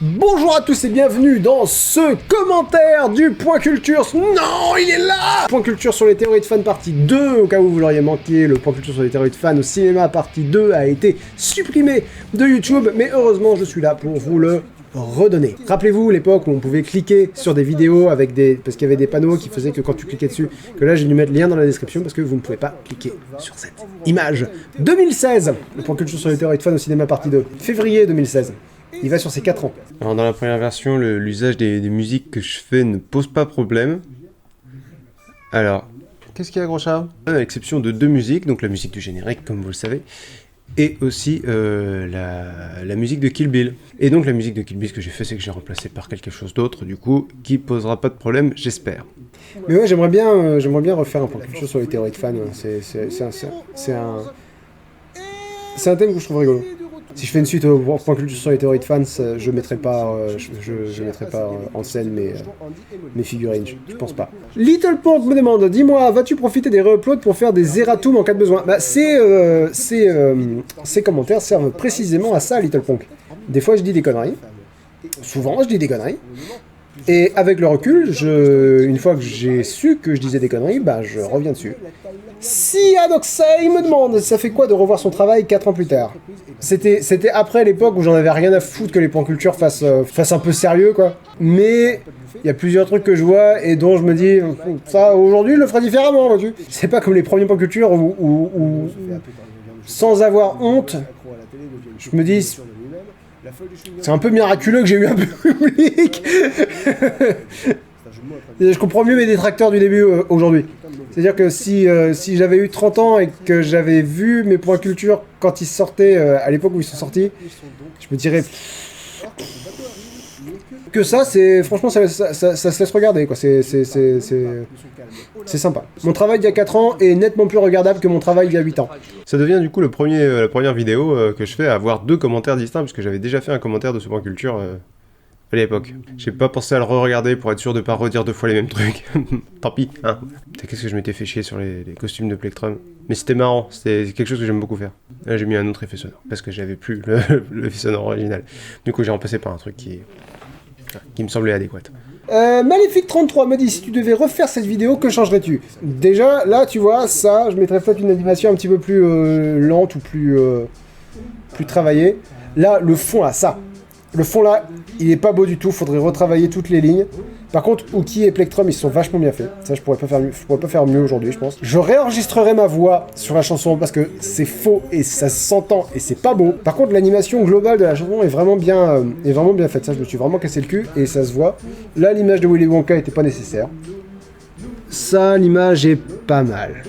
Bonjour à tous et bienvenue dans ce commentaire du Point Culture. Non, il est là! Point Culture sur les théories de fans partie 2, au cas où vous l'auriez manqué, le Point Culture sur les théories de fans au cinéma partie 2 a été supprimé de YouTube, mais heureusement je suis là pour vous le redonner. Rappelez-vous l'époque où on pouvait cliquer sur des vidéos avec des... parce qu'il y avait des panneaux qui faisaient que quand tu cliquais dessus, que là j'ai dû mettre le lien dans la description parce que vous ne pouvez pas cliquer sur cette image. 2016, le Point Culture sur les théories de fans au cinéma partie 2, février 2016. Il va sur ses 4 ans. Alors dans la première version, l'usage des musiques que je fais ne pose pas problème. Alors, qu'est-ce qu'il y a, gros chat? À l'exception de 2 musiques, donc la musique du générique, comme vous le savez, et aussi la musique de Kill Bill. Et donc la musique de Kill Bill, ce que j'ai fait, c'est que j'ai remplacé par quelque chose d'autre, du coup, qui posera pas de problème, j'espère. Mais ouais, j'aimerais bien refaire un Point Culture sur les théories de fans. C'est un thème que je trouve rigolo. Si je fais une suite au Point Culture sur les théories de fans, je mettrai pas en scène mes figurines, je pense pas. Little Ponk me demande, dis-moi, vas-tu profiter des re-uploads pour faire des erratums en cas de besoin? Bah ces commentaires servent précisément à ça, Little Ponk. Des fois je dis des conneries, souvent je dis des conneries, et avec le recul, une fois que j'ai su que je disais des conneries, bah je reviens dessus. Si Adoxei me demande, ça fait quoi de revoir son travail 4 ans plus tard? C'était après l'époque où j'en avais rien à foutre que les points culture fassent un peu sérieux, quoi. Mais il y a plusieurs trucs que je vois et dont je me dis, ça, aujourd'hui, je le ferai différemment, vois-tu. C'est pas comme les premiers points culture où sans avoir honte, je me dis, c'est un peu miraculeux que j'ai eu un public. Je comprends mieux mes détracteurs du début aujourd'hui. C'est-à-dire que si j'avais eu 30 ans et que j'avais vu mes points culture quand ils sortaient, à l'époque où ils sont sortis, je me dirais que ça, c'est franchement, ça se laisse regarder, quoi. C'est sympa. Mon travail d'il y a 4 ans est nettement plus regardable que mon travail d'il y a 8 ans. Ça devient du coup la première vidéo que je fais à avoir 2 commentaires distincts, parce que j'avais déjà fait un commentaire de ce point culture à l'époque. J'ai pas pensé à le re-regarder pour être sûr de pas redire 2 fois les mêmes trucs. Tant pis, hein. Qu'est-ce que je m'étais fait chier sur les costumes de Plectrum. Mais c'était marrant, c'était quelque chose que j'aime beaucoup faire. Là j'ai mis un autre effet sonore, parce que j'avais plus l'effet sonore original. Du coup j'ai remplacé par un truc qui me semblait adéquat. Maléfique33 me dit, si tu devais refaire cette vidéo, que changerais-tu? Déjà, là, tu vois, ça, je mettrais peut-être une animation un petit peu plus lente ou plus travaillée. Là, le fond, là, ça. Le fond, là, il est pas beau du tout, faudrait retravailler toutes les lignes. Par contre, Uki et Plectrum, ils sont vachement bien faits. Ça, je pourrais pas faire mieux aujourd'hui, je pense. Je réenregistrerai ma voix sur la chanson parce que c'est faux et ça s'entend et c'est pas beau. Par contre, l'animation globale de la chanson est vraiment bien faite. Ça, je me suis vraiment cassé le cul et ça se voit. Là, l'image de Willy Wonka était pas nécessaire. Ça, l'image est pas mal.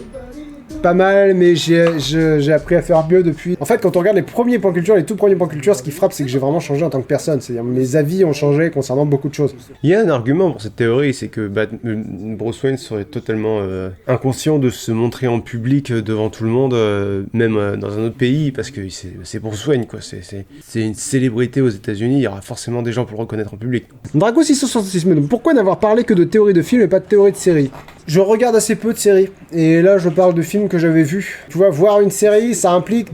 Pas mal, mais j'ai appris à faire mieux depuis. En fait, quand on regarde les premiers points culture, les tout premiers points culture, ce qui frappe, c'est que j'ai vraiment changé en tant que personne. C'est-à-dire, mes avis ont changé concernant beaucoup de choses. Il y a un argument pour cette théorie, c'est que Bruce Wayne serait totalement inconscient de se montrer en public devant tout le monde, même dans un autre pays, parce que c'est Bruce Wayne, quoi. C'est une célébrité aux États-Unis, il y aura forcément des gens pour le reconnaître en public. Drago 666 me demande, pourquoi n'avoir parlé que de théories de films et pas de théories de séries? Je regarde assez peu de séries, et là je parle de films que j'avais vus. Tu vois, voir une série, ça implique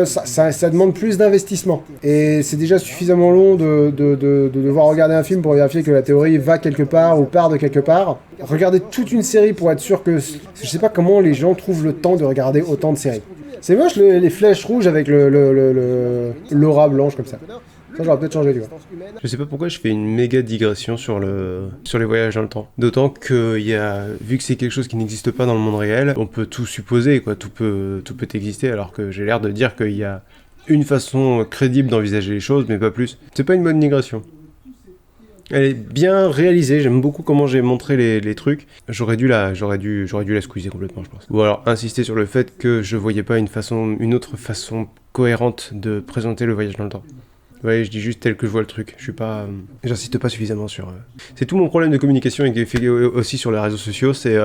ça demande plus d'investissement. Et c'est déjà suffisamment long de devoir regarder un film pour vérifier que la théorie va quelque part ou part de quelque part. Regarder toute une série pour être sûr que... Je sais pas comment les gens trouvent le temps de regarder autant de séries. C'est moche les flèches rouges avec l'aura blanche comme ça. Ça, j'aurais peut-être changé, tu vois. Je sais pas pourquoi je fais une méga digression sur les voyages dans le temps. D'autant que vu que c'est quelque chose qui n'existe pas dans le monde réel, on peut tout supposer, quoi. Tout peut exister, alors que j'ai l'air de dire qu'il y a une façon crédible d'envisager les choses, mais pas plus. C'est pas une bonne digression. Elle est bien réalisée, j'aime beaucoup comment j'ai montré les trucs. J'aurais dû la squeezer complètement, je pense. Ou alors insister sur le fait que je voyais pas une autre façon cohérente de présenter le voyage dans le temps. Ouais, je dis juste tel que je vois le truc. J'insiste pas suffisamment sur... C'est tout mon problème de communication et qui est fait aussi sur les réseaux sociaux, c'est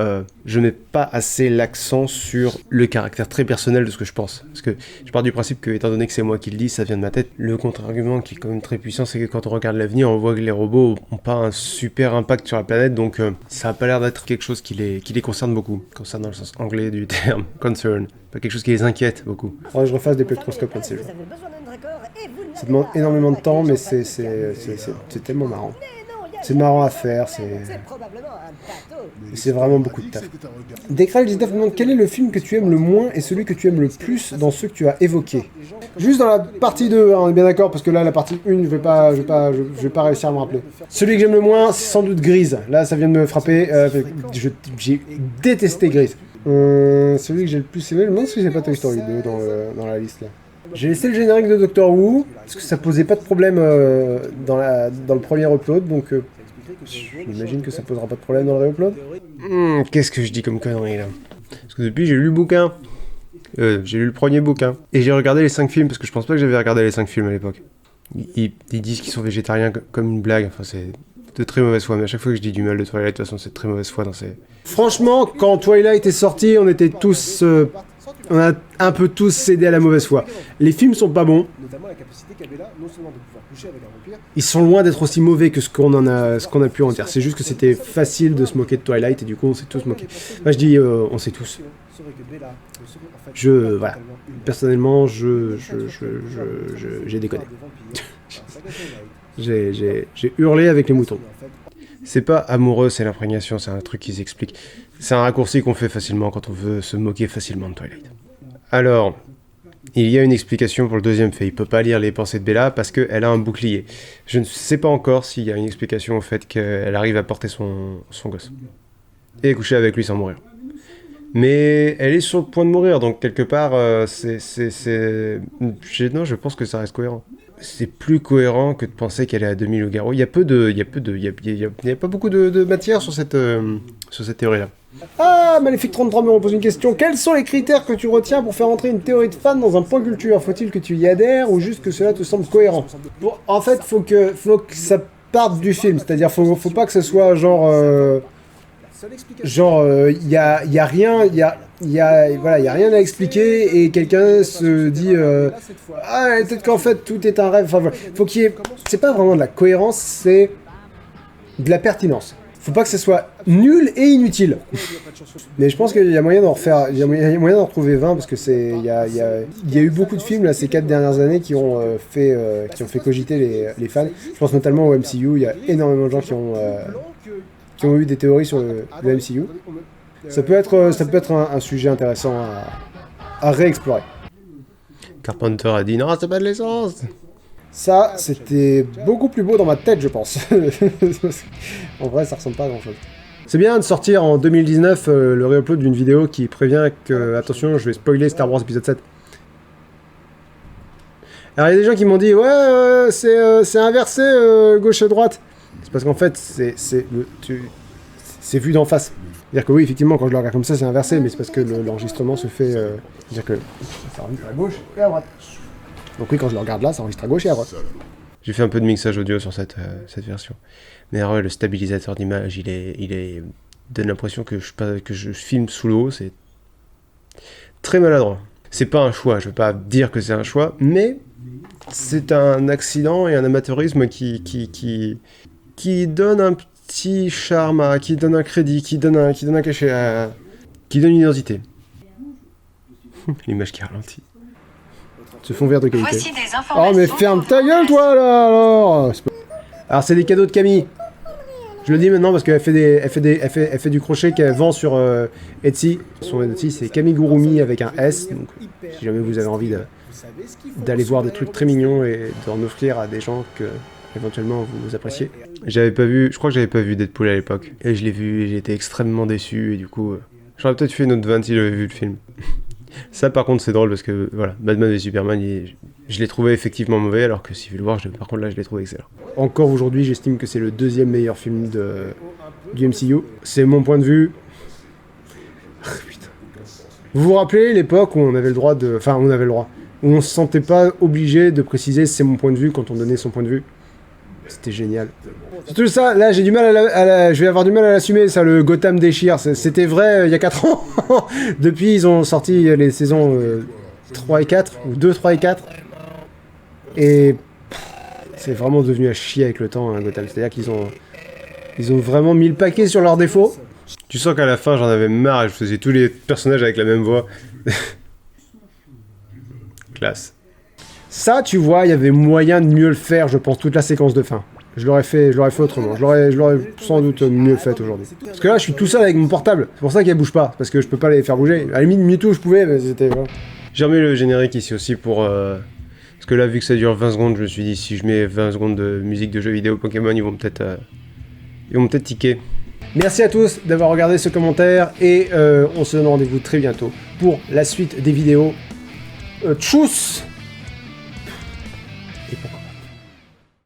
je mets pas assez l'accent sur le caractère très personnel de ce que je pense. Parce que je pars du principe que, étant donné que c'est moi qui le dis, ça vient de ma tête. Le contre-argument qui est quand même très puissant, c'est que quand on regarde l'avenir, on voit que les robots ont pas un super impact sur la planète, donc ça a pas l'air d'être quelque chose qui les concerne beaucoup. Concerne dans le sens anglais du terme, concern. Pas quelque chose qui les inquiète beaucoup. Faudrait que je refasse des plectroscopes un de ces jours. Vous avez besoin d'un raccord et vous Ça demande énormément de temps, mais c'est tellement marrant. C'est marrant à faire, c'est vraiment beaucoup de taf. Decral19 demande quel est le film que tu aimes le moins et celui que tu aimes le plus dans ceux que tu as évoqués. Juste dans la partie 2, hein, on est bien d'accord, parce que là, la partie 1, je vais pas réussir à me rappeler. Celui que j'aime le moins, c'est sans doute Grise. Là, ça vient de me frapper. J'ai détesté Grise. Celui que j'ai le plus aimé, je me demande si j'ai pas Toy Story 2 dans la liste là. J'ai laissé le générique de Doctor Who, parce que ça posait pas de problème dans le premier upload, donc j'imagine que ça posera pas de problème dans le re-upload. Qu'est-ce que je dis comme connerie là? Parce que depuis j'ai lu le bouquin, j'ai lu le premier bouquin, et j'ai regardé les 5 films, parce que je pense pas que j'avais regardé les 5 films à l'époque. Ils disent qu'ils sont végétariens comme une blague, enfin c'est de très mauvaise foi, mais à chaque fois que je dis du mal de Twilight, de toute façon c'est de très mauvaise foi dans ces... Franchement, quand Twilight est sorti, on était tous... on a un peu tous cédé à la mauvaise foi. Les films sont pas bons. Ils sont loin d'être aussi mauvais que ce qu'on a pu en dire. C'est juste que c'était facile de se moquer de Twilight et du coup on s'est tous moqués. Moi je dis on sait tous. Voilà. Personnellement, j'ai déconné. J'ai hurlé avec les moutons. C'est pas amoureux, c'est l'imprégnation, c'est un truc qu'ils expliquent. C'est un raccourci qu'on fait facilement quand on veut se moquer facilement de Twilight. Alors, il y a une explication pour le deuxième fait. Il peut pas lire les pensées de Bella parce qu'elle a un bouclier. Je ne sais pas encore s'il y a une explication au fait qu'elle arrive à porter son gosse. Et coucher avec lui sans mourir. Mais elle est sur le point de mourir, donc quelque part, non, je pense que ça reste cohérent. C'est plus cohérent que de penser qu'elle est à 2000 loups-garous. Il y a pas beaucoup de matière sur cette théorie-là. Ah, Maléfique 33 me repose une question. Quels sont les critères que tu retiens pour faire entrer une théorie de fan dans un point culture? Faut-il que tu y adhères ou juste que cela te semble cohérent? Bon, en fait, faut que ça parte du film. C'est-à-dire, faut pas que ce soit genre, il y a rien, voilà, y a rien à expliquer et quelqu'un se dit ah, peut-être qu'en fait tout est un rêve. Enfin, voilà. Faut qu'il y ait, c'est pas vraiment de la cohérence, c'est de la pertinence. Faut pas que ce soit nul et inutile. Mais je pense qu'il y a moyen d'en refaire, il y a moyen d'en retrouver 20 parce que il y a eu beaucoup de films là ces 4 dernières années qui ont fait cogiter les fans. Je pense notamment au MCU. Il y a énormément de gens qui ont eu des théories sur le MCU. Ça peut être un sujet intéressant à réexplorer. Carpenter a dit non, c'est pas de l'essence. Ça, c'était beaucoup plus beau dans ma tête, je pense. En vrai, ça ressemble pas à grand chose. C'est bien de sortir en 2019 le réupload d'une vidéo qui prévient que, attention, je vais spoiler Star Wars épisode 7. Alors, il y a des gens qui m'ont dit, ouais, c'est inversé, gauche et droite. C'est parce qu'en fait, c'est vu d'en face. C'est-à-dire que oui, effectivement, quand je le regarde comme ça, c'est inversé, mais c'est parce que l'enregistrement se fait... c'est-à-dire que ça enregistre à gauche et à droite. Donc oui, quand je le regarde là, ça enregistre à gauche et à droite. J'ai fait un peu de mixage audio sur cette version. Mais alors, le stabilisateur d'image, il donne l'impression que je filme sous l'eau, c'est très maladroit. C'est pas un choix, je veux pas dire que c'est un choix, mais c'est un accident et un amateurisme qui donne un petit charme, qui donne un crédit, qui donne un cachet, qui donne une identité. L'image qui ralentit. Ce fond vert de qualité. Oh mais ferme ta gueule toi là alors. Alors c'est des cadeaux de Camille. Je le dis maintenant parce qu'elle fait du crochet qu'elle vend sur Etsy. Son Etsy c'est Camille Gouroumi avec un S. Donc si jamais vous avez envie d'aller voir des trucs très mignons et d'en offrir à des gens que éventuellement vous appréciez. Je crois que j'avais pas vu Deadpool à l'époque. Et je l'ai vu et j'ai été extrêmement déçu et du coup j'aurais peut-être fait une autre vanne si j'avais vu le film. Ça par contre c'est drôle parce que voilà, Batman et Superman, je l'ai trouvé effectivement mauvais alors que Civil War, par contre là je l'ai trouvé excellent. Encore aujourd'hui j'estime que c'est le deuxième meilleur film du MCU. C'est mon point de vue. Putain. Vous vous rappelez l'époque où on avait le droit où on se sentait pas obligé de préciser c'est mon point de vue quand on donnait son point de vue. C'était génial. Surtout ça, là j'ai du mal je vais avoir du mal à l'assumer, ça, le Gotham déchire. C'était vrai il y a 4 ans. Depuis ils ont sorti les saisons 3 et 4, ou 2, 3 et 4. Et c'est vraiment devenu à chier avec le temps, hein, Gotham. C'est-à-dire qu'ils ont vraiment mis le paquet sur leurs défauts. Tu sens qu'à la fin j'en avais marre et je faisais tous les personnages avec la même voix. Classe. Ça, tu vois, il y avait moyen de mieux le faire, je pense, toute la séquence de fin. Je l'aurais fait autrement. Je l'aurais sans doute mieux fait aujourd'hui. Parce que là, je suis tout seul avec mon portable. C'est pour ça qu'elle bouge pas. Parce que je peux pas les faire bouger. À la limite, Mewtwo, je pouvais, mais c'était... Voilà. J'ai remis le générique ici aussi pour... Parce que là, vu que ça dure 20 secondes, je me suis dit, si je mets 20 secondes de musique de jeux vidéo Pokémon, ils vont peut-être tiquer. Merci à tous d'avoir regardé ce commentaire. Et on se donne rendez-vous très bientôt pour la suite des vidéos. Tchuss!